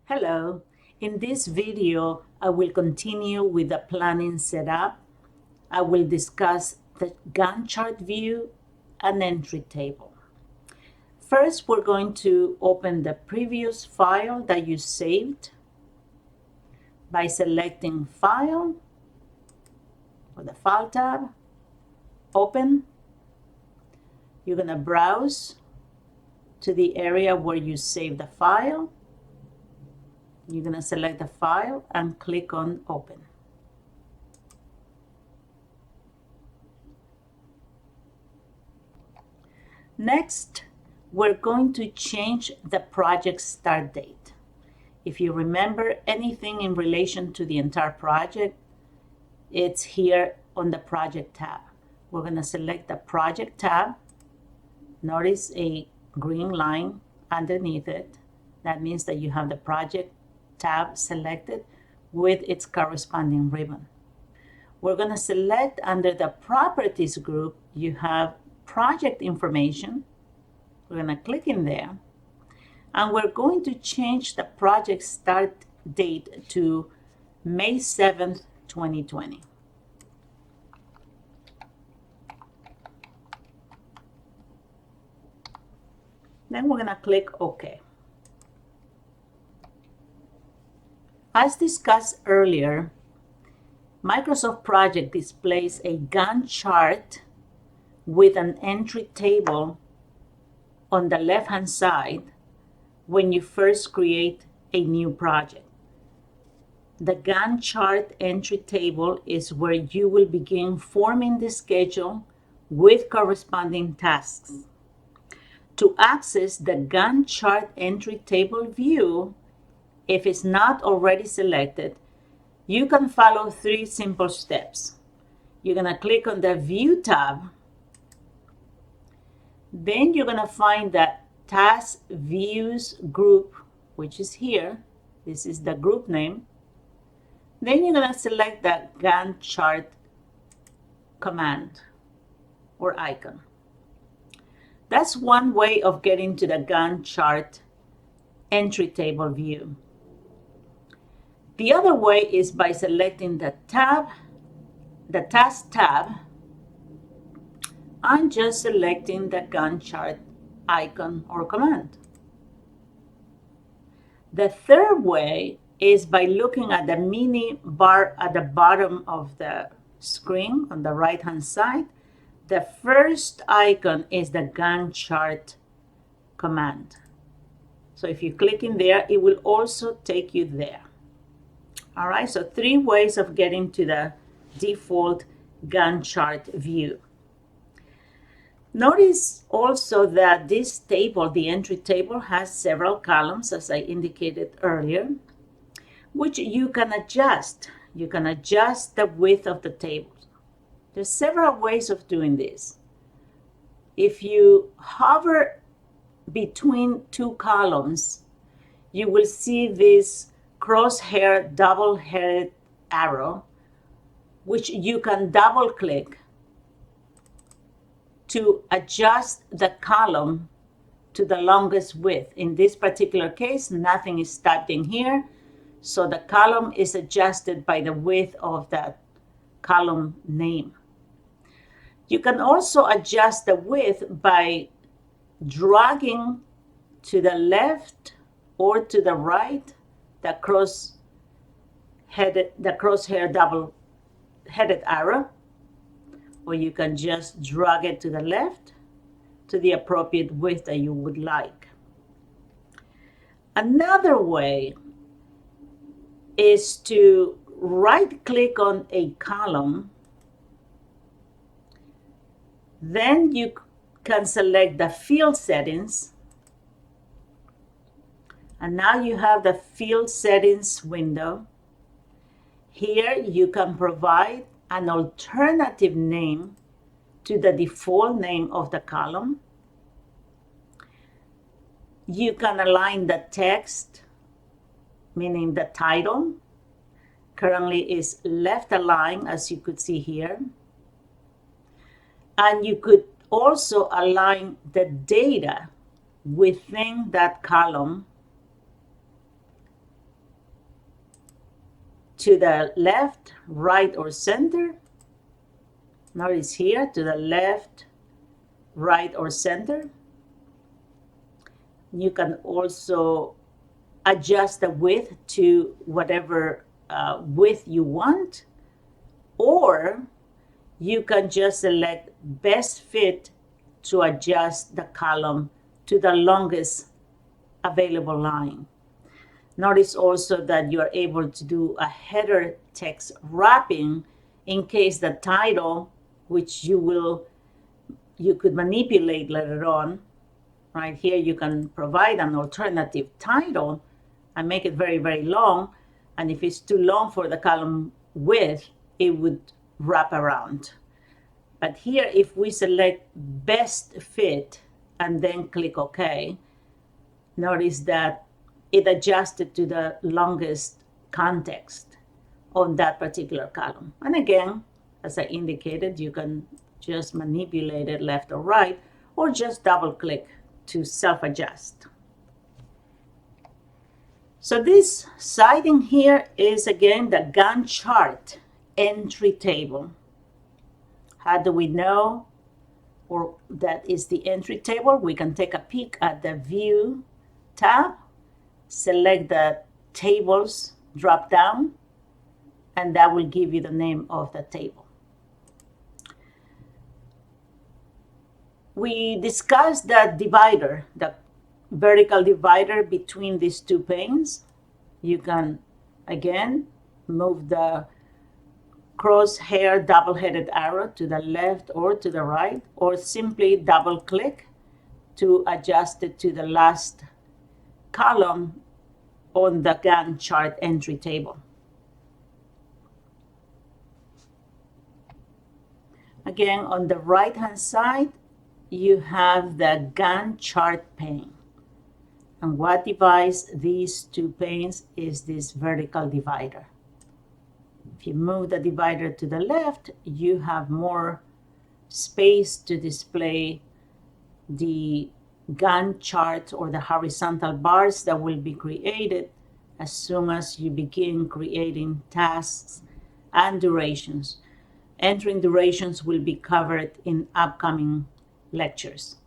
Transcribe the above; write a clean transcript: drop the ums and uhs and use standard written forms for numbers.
Hello, in this video I will continue with the planning setup. I will discuss the Gantt chart view and entry table. First, we're going to open the previous file that you saved by selecting File or the File tab, Open. You're going to browse to the area where you saved the file. You're going to select the file and click on Open. Next, we're going to change the project start date. If you remember anything in relation to the entire project, it's here on the Project tab. We're going to select the Project tab. Notice a green line underneath it. That means that you have the Project tab selected with its corresponding ribbon. We're going to select under the Properties group, you have Project Information. We're going to click in there, and we're going to change the project start date to May 7th, 2020. Then we're going to click OK. As discussed earlier, Microsoft Project displays a Gantt chart with an entry table on the left-hand side when you first create a new project. The Gantt chart entry table is where you will begin forming the schedule with corresponding tasks. To access the Gantt chart entry table view, if it's not already selected, you can follow 3 simple steps. You're going to click on the View tab. Then you're going to find that Task Views group, which is here. This is the group name. Then you're going to select the Gantt chart command or icon. That's one way of getting to the Gantt chart entry table view. The other way is by selecting the Task tab, and just selecting the Gantt chart icon or command. The third way is by looking at the mini bar at the bottom of the screen on the right-hand side. The first icon is the Gantt chart command. So if you click in there, it will also take you there. All right, so 3 ways of getting to the default Gantt chart view. Notice also that this table, the entry table, has several columns, as I indicated earlier, which you can adjust. You can adjust the width of the table. There's several ways of doing this. If you hover between 2 columns, you will see this crosshair double-headed arrow, which you can double-click to adjust the column to the longest width. In this particular case, nothing is typed in here, so the column is adjusted by the width of that column name. You can also adjust the width by dragging to the left or to the right the crosshair double-headed arrow, or you can just drag it to the left to the appropriate width that you would like. Another way is to right-click on a column, then you can select the field settings, and now you have the field settings window. Here you can provide an alternative name to the default name of the column. You can align the text, meaning the title currently is left aligned, as you could see here. And you could also align the data within that column to the left, right, or center. Notice here, to the left, right, or center. You can also adjust the width to whatever width you want, or you can just select best fit to adjust the column to the longest available line. Notice also that you're able to do a header text wrapping in case the title, which you could manipulate later on. Right here, you can provide an alternative title and make it very, very long. And if it's too long for the column width, it would wrap around. But here, if we select best fit and then click OK, notice that it adjusted to the longest context on that particular column. And again, as I indicated, you can just manipulate it left or right, or just double click to self-adjust. So this siding here is again the Gantt chart entry table. How do we know or that is the entry table? We can take a peek at the View tab, select the Tables drop down, and that will give you the name of the table. We discussed the divider, the vertical divider between these two panes. You can, again, move the crosshair double-headed arrow to the left or to the right, or simply double-click to adjust it to the last column on the Gantt chart entry table. Again, on the right-hand side, you have the Gantt chart pane. And what divides these two panes is this vertical divider. If you move the divider to the left, you have more space to display the Gantt chart or the horizontal bars that will be created as soon as you begin creating tasks and durations. Entering durations will be covered in upcoming lectures.